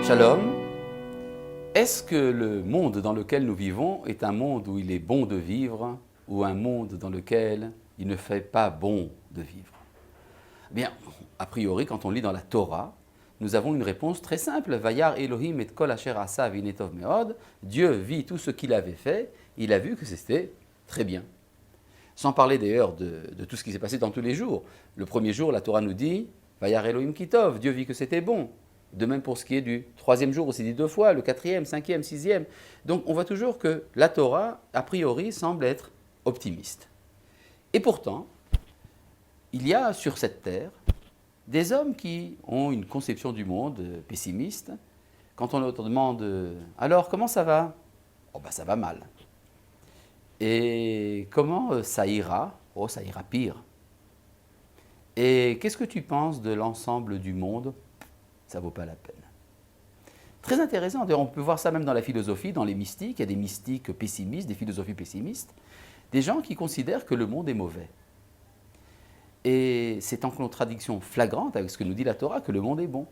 Shalom. Est-ce que le monde dans lequel nous vivons est un monde où il est bon de vivre ou un monde dans lequel il ne fait pas bon de vivre? Bien, a priori, quand on lit dans la Torah, nous avons une réponse très simple. Vayar Elohim et kol asher asa v'hinetov meod. Dieu vit tout ce qu'il avait fait, il a vu que c'était très bien. Sans parler d'ailleurs de tout ce qui s'est passé dans tous les jours. Le premier jour, la Torah nous dit Vayar Elohim kitov, Dieu vit que c'était bon. De même pour ce qui est du troisième jour, aussi dit deux fois, le quatrième, cinquième, sixième. Donc on voit toujours que la Torah, a priori, semble être optimiste. Et pourtant, il y a sur cette terre des hommes qui ont une conception du monde pessimiste. Quand on leur demande « Alors, comment ça va ?» Oh, ben ça va mal. Et comment ça ira? Oh, ça ira pire. Et qu'est-ce que tu penses de l'ensemble du monde? Ça ne vaut pas la peine. Très intéressant, on peut voir ça même dans la philosophie, dans les mystiques. Il y a des mystiques pessimistes, des philosophies pessimistes, des gens qui considèrent que le monde est mauvais. Et c'est en contradiction flagrante avec ce que nous dit la Torah, que le monde est bon.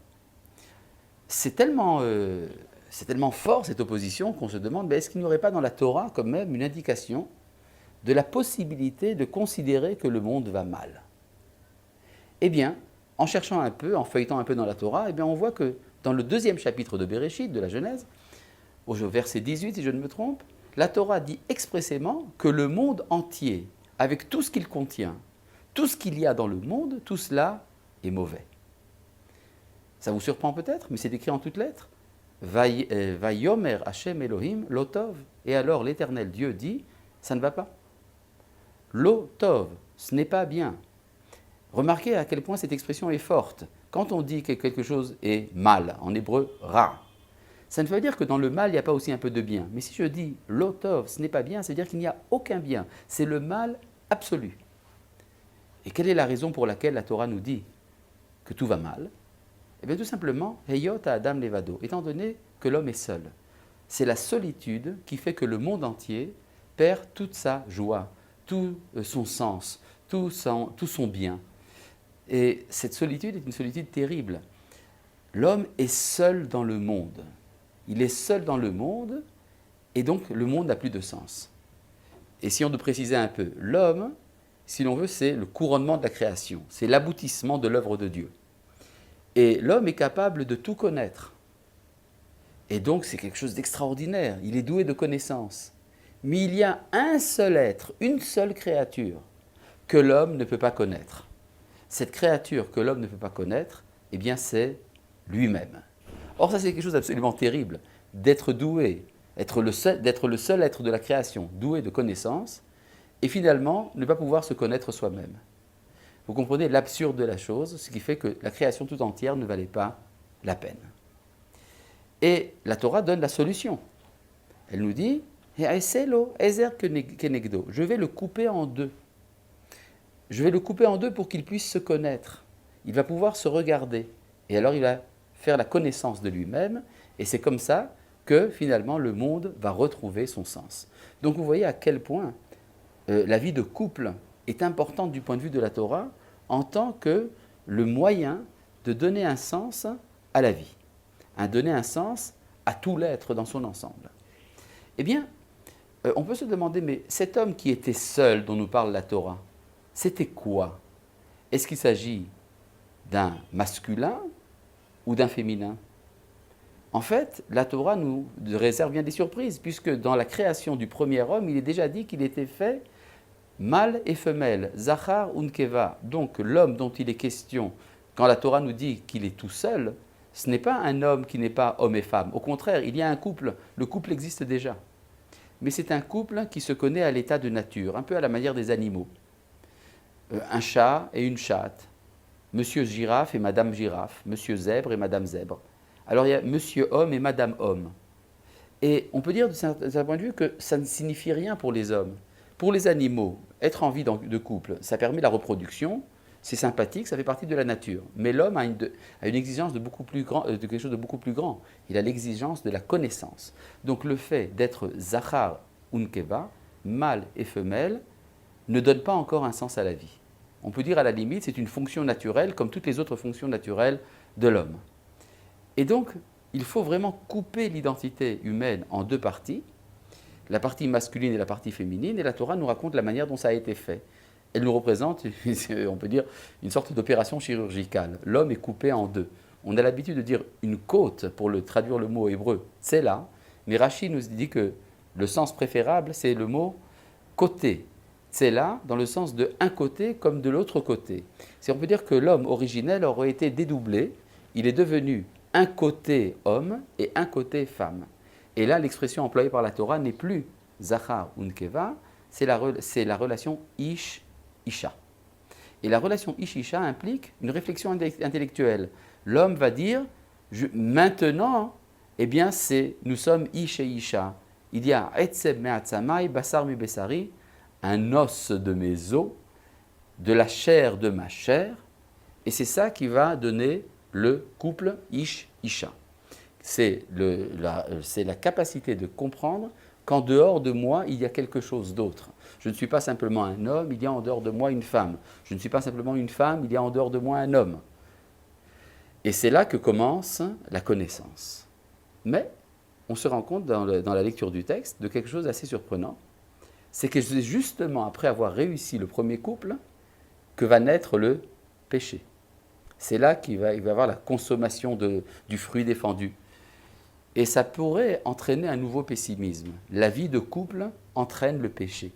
C'est tellement fort cette opposition qu'on se demande, est-ce qu'il n'y aurait pas dans la Torah quand même une indication de la possibilité de considérer que le monde va mal? Eh bien, en cherchant un peu, en feuilletant un peu dans la Torah, eh bien on voit que dans le deuxième chapitre de Bereshit, de la Genèse, au verset 18 si je ne me trompe, la Torah dit expressément que le monde entier, avec tout ce qu'il contient, tout ce qu'il y a dans le monde, tout cela est mauvais. Ça vous surprend peut-être, mais c'est écrit en toutes lettres. Vayomer Hashem Elohim Lotov. Et alors l'Éternel Dieu dit, ça ne va pas. Lotov, ce n'est pas bien. Remarquez à quel point cette expression est forte. Quand on dit que quelque chose est mal, en hébreu, ra, ça ne veut dire que dans le mal, il n'y a pas aussi un peu de bien. Mais si je dis lotov, ce n'est pas bien, ça veut dire qu'il n'y a aucun bien. C'est le mal absolu. Et quelle est la raison pour laquelle la Torah nous dit que tout va mal? Eh bien tout simplement, heyot adam levado, étant donné que l'homme est seul. C'est la solitude qui fait que le monde entier perd toute sa joie, tout son sens, tout son bien. Et cette solitude est une solitude terrible. L'homme est seul dans le monde. Il est seul dans le monde, et donc le monde n'a plus de sens. Et si on devait préciser un peu, l'homme, si l'on veut, c'est le couronnement de la création. C'est l'aboutissement de l'œuvre de Dieu. Et l'homme est capable de tout connaître. Et donc c'est quelque chose d'extraordinaire. Il est doué de connaissances. Mais il y a un seul être, une seule créature, que l'homme ne peut pas connaître. Cette créature que l'homme ne peut pas connaître, eh bien c'est lui-même. Or ça c'est quelque chose d'absolument terrible, d'être doué, d'être le seul être de la création, doué de connaissances, et finalement ne pas pouvoir se connaître soi-même. Vous comprenez l'absurde de la chose, ce qui fait que la création tout entière ne valait pas la peine. Et la Torah donne la solution. Elle nous dit, je vais le couper en deux. Je vais le couper en deux pour qu'il puisse se connaître. Il va pouvoir se regarder. Et alors il va faire la connaissance de lui-même. Et c'est comme ça que finalement le monde va retrouver son sens. Donc vous voyez à quel point la vie de couple est importante du point de vue de la Torah en tant que le moyen de donner un sens à la vie. Donner un sens à tout l'être dans son ensemble. Eh bien, on peut se demander, mais cet homme qui était seul dont nous parle la Torah, c'était quoi? Est-ce qu'il s'agit d'un masculin ou d'un féminin? En fait, la Torah nous réserve bien des surprises, puisque dans la création du premier homme, il est déjà dit qu'il était fait mâle et femelle, zachar unkeva. Donc l'homme dont il est question, quand la Torah nous dit qu'il est tout seul, ce n'est pas un homme qui n'est pas homme et femme. Au contraire, il y a un couple, le couple existe déjà. Mais c'est un couple qui se connaît à l'état de nature, un peu à la manière des animaux. Un chat et une chatte, monsieur girafe et madame girafe, monsieur zèbre et madame zèbre. Alors il y a monsieur homme et madame homme. Et on peut dire de certain point de vue que ça ne signifie rien pour les hommes. Pour les animaux, être en vie de couple, ça permet la reproduction, c'est sympathique, ça fait partie de la nature. Mais l'homme a une exigence de quelque chose de beaucoup plus grand. Il a l'exigence de la connaissance. Donc le fait d'être zachar unkeva, mâle et femelle, ne donne pas encore un sens à la vie. On peut dire à la limite, c'est une fonction naturelle comme toutes les autres fonctions naturelles de l'homme. Et donc, il faut vraiment couper l'identité humaine en deux parties, la partie masculine et la partie féminine, et la Torah nous raconte la manière dont ça a été fait. Elle nous représente, on peut dire, une sorte d'opération chirurgicale. L'homme est coupé en deux. On a l'habitude de dire une côte pour traduire le mot hébreu, c'est là, mais Rashi nous dit que le sens préférable, c'est le mot côté. C'est là, dans le sens de un côté comme de l'autre côté. On peut dire que l'homme originel aurait été dédoublé, il est devenu un côté homme et un côté femme. Et là, l'expression employée par la Torah n'est plus Zachar ou Nkeva, c'est la relation Ish-Isha. Et la relation Ish-Isha implique une réflexion intellectuelle. L'homme va dire, maintenant, eh bien, nous sommes Ish et Isha. Il y a Etzeb me'atzamai, Basar mi besari, un os de mes os, de la chair de ma chair, et c'est ça qui va donner le couple Ish-Isha. C'est la capacité de comprendre qu'en dehors de moi, il y a quelque chose d'autre. Je ne suis pas simplement un homme, il y a en dehors de moi une femme. Je ne suis pas simplement une femme, il y a en dehors de moi un homme. Et c'est là que commence la connaissance. Mais on se rend compte dans la lecture du texte de quelque chose d'assez surprenant. C'est que c'est justement après avoir réussi le premier couple que va naître le péché. C'est là qu'il va y avoir la consommation du fruit défendu. Et ça pourrait entraîner un nouveau pessimisme. La vie de couple entraîne le péché.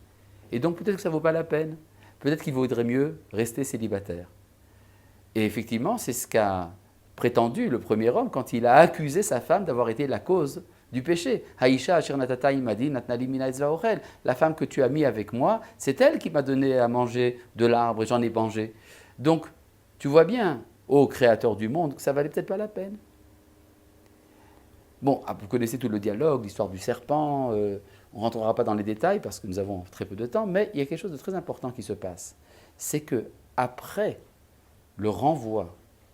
Et donc peut-être que ça ne vaut pas la peine. Peut-être qu'il vaudrait mieux rester célibataire. Et effectivement, c'est ce qu'a prétendu le premier homme quand il a accusé sa femme d'avoir été la cause du péché. Haïcha asher natata imadi natnali mina etzva ochel. La femme que tu as mis avec moi, c'est elle qui m'a donné à manger de l'arbre et j'en ai mangé. Donc, tu vois bien, ô Créateur du monde, que ça valait peut-être pas la peine. Bon, vous connaissez tout le dialogue, l'histoire du serpent, on ne rentrera pas dans les détails parce que nous avons très peu de temps, mais il y a quelque chose de très important qui se passe. C'est que après le renvoi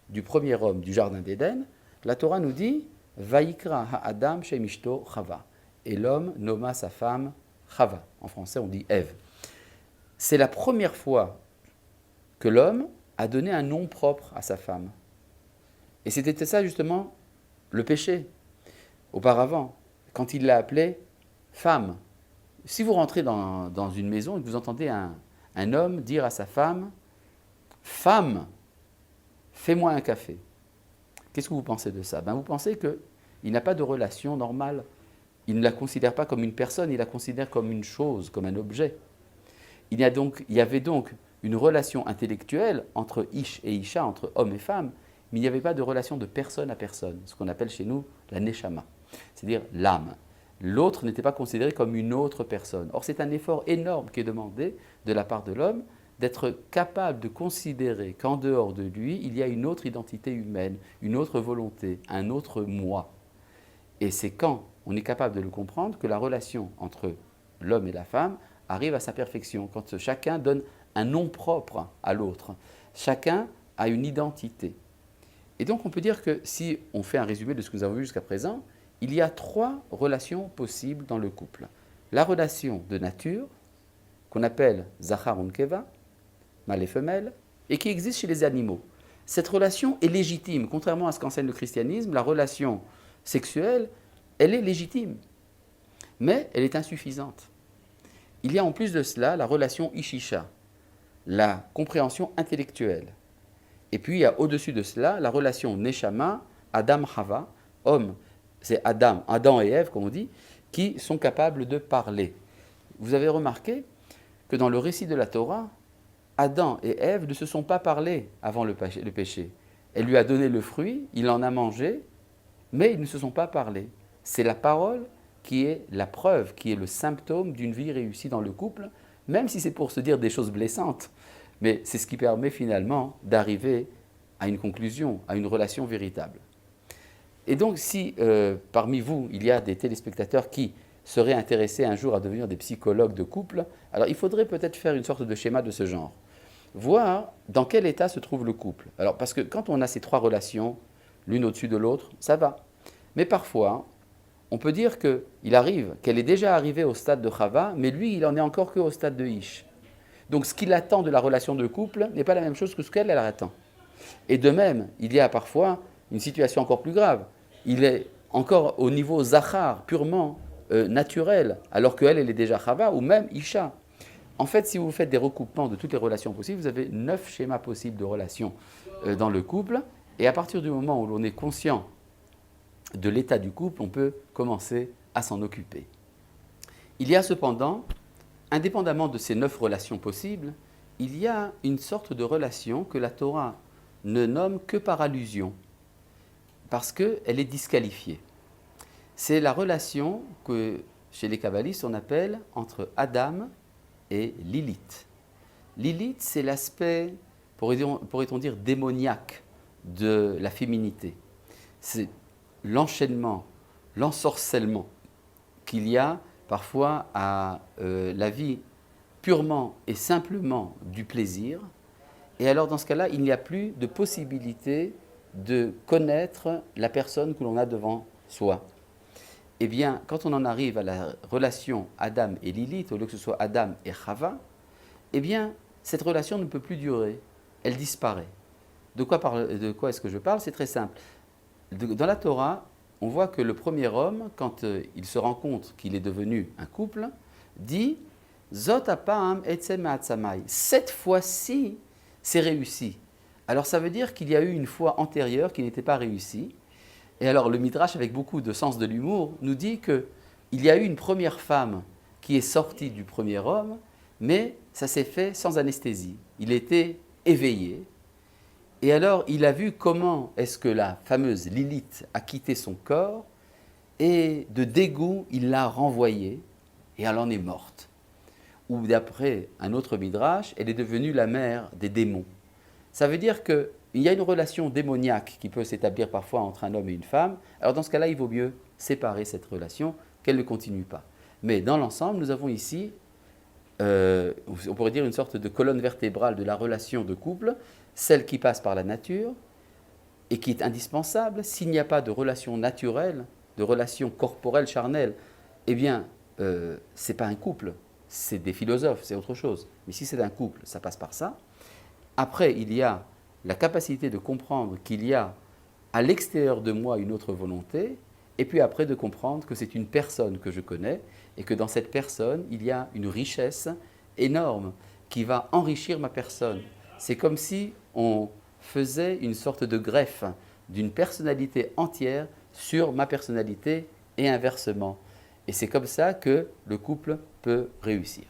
du premier homme du jardin d'Éden, la Torah nous dit « Vaikra ha'adam shemishto Chava » et l'homme nomma sa femme Chava. En français, on dit Ève. C'est la première fois que l'homme a donné un nom propre à sa femme. Et c'était ça justement le péché. Auparavant, quand il l'a appelée femme. Si vous rentrez dans une maison et que vous entendez un homme dire à sa femme « Femme, fais-moi un café », qu'est-ce que vous pensez de ça ? Vous pensez qu'il n'a pas de relation normale. Il ne la considère pas comme une personne, il la considère comme une chose, comme un objet. Il y avait donc une relation intellectuelle entre Ish et Isha, entre homme et femme, mais il n'y avait pas de relation de personne à personne, ce qu'on appelle chez nous la neshama, c'est-à-dire l'âme. L'autre n'était pas considéré comme une autre personne. Or, c'est un effort énorme qui est demandé de la part de l'homme d'être capable de considérer qu'en dehors de lui, il y a une autre identité humaine, une autre volonté, un autre moi. Et c'est quand on est capable de le comprendre que la relation entre l'homme et la femme arrive à sa perfection, quand chacun donne un nom propre à l'autre. Chacun a une identité. Et donc on peut dire que si on fait un résumé de ce que nous avons vu jusqu'à présent, il y a 3 relations possibles dans le couple. La relation de nature, qu'on appelle Zachar Unkeva, mâle et femelle, et qui existe chez les animaux. Cette relation est légitime. Contrairement à ce qu'enseigne le christianisme, la relation sexuelle, elle est légitime, mais elle est insuffisante. Il y a en plus de cela la relation Ishisha, la compréhension intellectuelle. Et puis il y a au-dessus de cela la relation Neshama, Adam-Hava, homme, c'est Adam et Ève, comme on dit, qui sont capables de parler. Vous avez remarqué que dans le récit de la Torah, Adam et Ève ne se sont pas parlé avant le péché. Elle lui a donné le fruit, il en a mangé, mais ils ne se sont pas parlé. C'est la parole qui est la preuve, qui est le symptôme d'une vie réussie dans le couple, même si c'est pour se dire des choses blessantes. Mais c'est ce qui permet finalement d'arriver à une conclusion, à une relation véritable. Et donc si parmi vous, il y a des téléspectateurs qui seraient intéressés un jour à devenir des psychologues de couple, alors il faudrait peut-être faire une sorte de schéma de ce genre. Voir dans quel état se trouve le couple. Alors parce que quand on a ces 3 relations, l'une au-dessus de l'autre, ça va. Mais parfois, on peut dire qu'il arrive, qu'elle est déjà arrivée au stade de Chava, mais lui, il en est encore qu'au stade de Ish. Donc ce qu'il attend de la relation de couple n'est pas la même chose que ce qu'elle attend. Et de même, il y a parfois une situation encore plus grave. Il est encore au niveau Zachar, purement naturel, alors qu'elle, elle est déjà Chava, ou même Isha. En fait, si vous faites des recoupements de toutes les relations possibles, vous avez 9 schémas possibles de relations dans le couple. Et à partir du moment où l'on est conscient de l'état du couple, on peut commencer à s'en occuper. Il y a cependant, indépendamment de ces 9 relations possibles, il y a une sorte de relation que la Torah ne nomme que par allusion, parce qu'elle est disqualifiée. C'est la relation que, chez les kabbalistes, on appelle entre Adam et Lilith. Lilith, c'est l'aspect, pourrait-on dire, démoniaque de la féminité. C'est l'enchaînement, l'ensorcellement qu'il y a parfois à la vie purement et simplement du plaisir. Et alors, dans ce cas-là, il n'y a plus de possibilité de connaître la personne que l'on a devant soi. Eh bien, quand on en arrive à la relation Adam et Lilith, au lieu que ce soit Adam et Chava, eh bien, cette relation ne peut plus durer, elle disparaît. De quoi est-ce que je parle? C'est très simple. Dans la Torah, on voit que le premier homme, quand il se rend compte qu'il est devenu un couple, dit « Zot apam etzem ha'atzamai » cette fois-ci, c'est réussi. Alors ça veut dire qu'il y a eu une fois antérieure qui n'était pas réussie. Et alors le Midrash, avec beaucoup de sens de l'humour, nous dit qu'il y a eu une première femme qui est sortie du premier homme, mais ça s'est fait sans anesthésie. Il était éveillé. Et alors il a vu comment est-ce que la fameuse Lilith a quitté son corps, et de dégoût, il l'a renvoyée, et elle en est morte. Ou d'après un autre Midrash, elle est devenue la mère des démons. Ça veut dire qu'il y a une relation démoniaque qui peut s'établir parfois entre un homme et une femme. Alors dans ce cas-là, il vaut mieux séparer cette relation, qu'elle ne continue pas. Mais dans l'ensemble, nous avons ici, on pourrait dire une sorte de colonne vertébrale de la relation de couple, celle qui passe par la nature et qui est indispensable. S'il n'y a pas de relation naturelle, de relation corporelle, charnelle, eh bien, ce n'est pas un couple, c'est des philosophes, c'est autre chose. Mais si c'est un couple, ça passe par ça. Après, il y a la capacité de comprendre qu'il y a à l'extérieur de moi une autre volonté, et puis après de comprendre que c'est une personne que je connais, et que dans cette personne, il y a une richesse énorme qui va enrichir ma personne. C'est comme si on faisait une sorte de greffe d'une personnalité entière sur ma personnalité et inversement. Et c'est comme ça que le couple peut réussir.